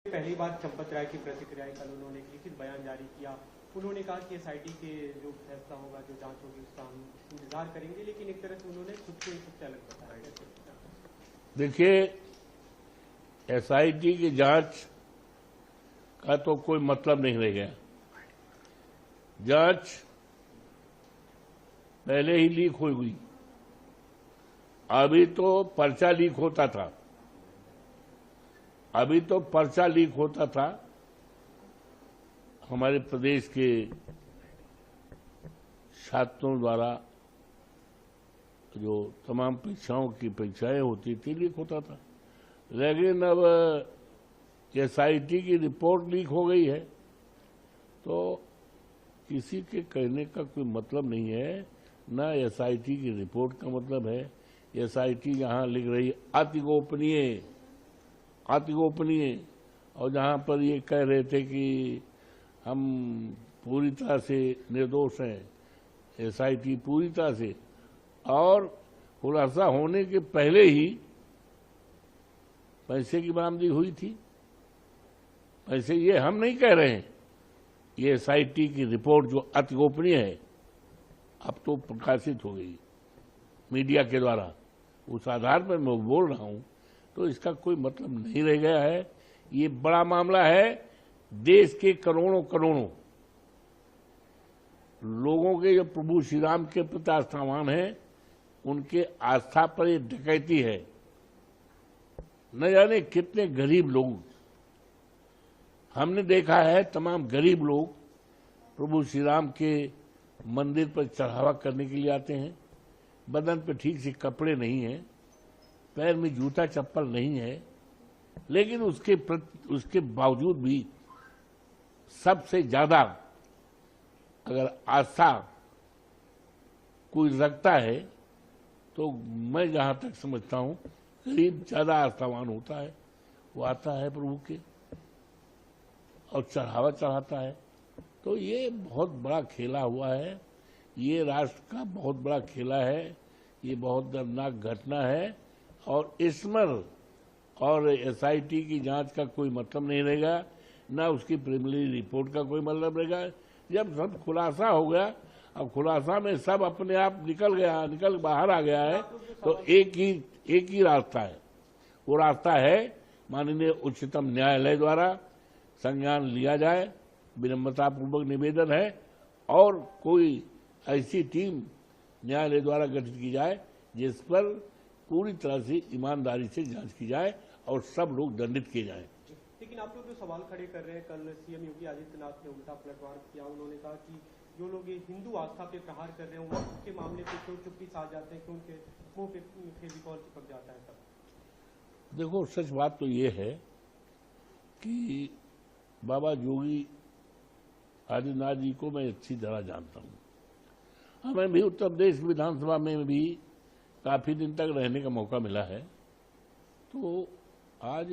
पहली बार चंपत राय की प्रतिक्रिया कल उन्होंने एक लिखित बयान जारी किया। उन्होंने कहा कि एसआईटी के जो फैसला होगा, जो जांच होगी, उसका हम इंतजार करेंगे, लेकिन एक तरह से उन्होंने खुद को सबसे अलग बताया। देखिए, एसआईटी की जांच का तो कोई मतलब नहीं रह गया। जांच पहले ही लीक हो गई। अभी तो पर्चा लीक होता था। हमारे प्रदेश के छात्रों द्वारा जो तमाम परीक्षाएं होती थी, लीक होता था। लेकिन अब एसआईटी की रिपोर्ट लीक हो गई है, तो किसी के कहने का कोई मतलब नहीं है। ना एसआईटी की रिपोर्ट का मतलब है। एसआईटी जहां लिख रही अति गोपनीय, और जहां पर ये कह रहे थे कि हम पूरी तरह से निर्दोष हैं, एसआईटी पूरी तरह से, और खुलासा होने के पहले ही पैसे की बरामदी हुई थी। पैसे, ये हम नहीं कह रहे हैं, ये एसआईटी की रिपोर्ट जो अति गोपनीय है, अब तो प्रकाशित हो गई मीडिया के द्वारा। उस आधार पर मैं बोल रहा हूं, तो इसका कोई मतलब नहीं रह गया है। ये बड़ा मामला है। देश के करोड़ों लोगों के जो प्रभु श्री राम के प्रति आस्थावान है, उनके आस्था पर ये डकैती है। न जाने कितने गरीब लोग, हमने देखा है, तमाम गरीब लोग प्रभु श्री राम के मंदिर पर चढ़ावा करने के लिए आते हैं। बदन पे ठीक से कपड़े नहीं हैं, पैर में जूता चप्पल नहीं है, लेकिन उसके बावजूद भी सबसे ज्यादा अगर आस्था कोई रखता है, तो मैं जहां तक समझता हूं, गरीब ज्यादा आस्थावान होता है। वो आता है प्रभु के और चढ़ावा चढ़ाता है। तो ये बहुत बड़ा खेला हुआ है। ये राष्ट्र का बहुत बड़ा खेला है। ये बहुत दर्दनाक घटना है। और इसमें और एसआईटी की जांच का कोई मतलब नहीं रहेगा, ना उसकी प्रिलिमिनरी रिपोर्ट का कोई मतलब रहेगा। जब सब खुलासा हो गया, अब खुलासा में सब अपने आप निकल बाहर आ गया है, तो एक ही रास्ता है। वो रास्ता है माननीय उच्चतम न्यायालय द्वारा संज्ञान लिया जाए, विनम्रतापूर्वक निवेदन है, और कोई ऐसी टीम न्यायालय द्वारा गठित की जाए जिस पर पूरी तरह से ईमानदारी से जांच की जाए और सब लोग दंडित किए जाएं। लेकिन आप लोग जो सवाल खड़े कर रहे हैं, कल सीएम योगी आदित्यनाथ ने उल्टा पलटवार किया। उन्होंने कहा कि जो लोग ये हिंदू आस्था पे प्रहार कर रहे हैं, उनके मामले पे क्यों चुप्पी साध जाते हैं, क्यों उनके मुंह पे फेविकॉल चिपक जाता है। सब देखो, सच बात तो ये है कि बाबा योगी आदित्यनाथ जी को मैं अच्छी तरह जानता हूँ। हमें भी उत्तर प्रदेश विधानसभा में भी काफी दिन तक रहने का मौका मिला है। तो आज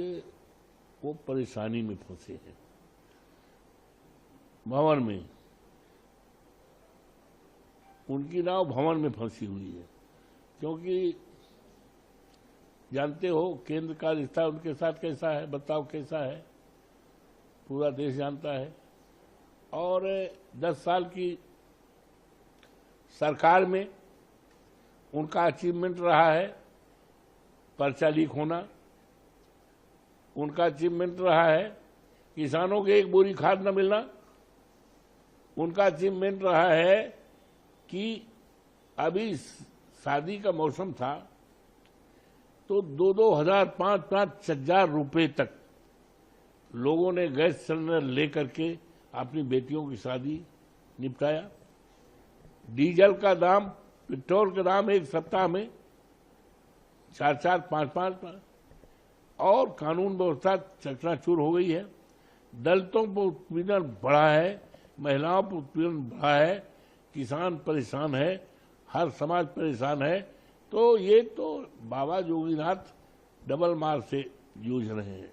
वो परेशानी में फंसे हैं। भंवर में, उनकी नाव भंवर में फंसी हुई है, क्योंकि जानते हो केंद्र का रिश्ता उनके साथ कैसा है, बताओ कैसा है, पूरा देश जानता है। और 10 साल की सरकार में उनका अचीवमेंट रहा है पर्चा लीक होना। उनका अचीवमेंट रहा है किसानों के एक बोरी खाद न मिलना। उनका अचीवमेंट रहा है कि अभी शादी का मौसम था, तो 2-2 हजार 5-5 हजार रुपए तक लोगों ने गैस सिलेंडर लेकर के अपनी बेटियों की शादी निपटाया। डीजल का दाम, पेट्रोल का दाम एक सप्ताह में 4-4, 5-5, और कानून व्यवस्था चकनाचूर हो गई है। दलितों पर उत्पीड़न बढ़ा है, महिलाओं पर उत्पीड़न बढ़ा है, किसान परेशान है, हर समाज परेशान है। तो ये तो बाबा योगीनाथ डबल मार से जूझ रहे हैं।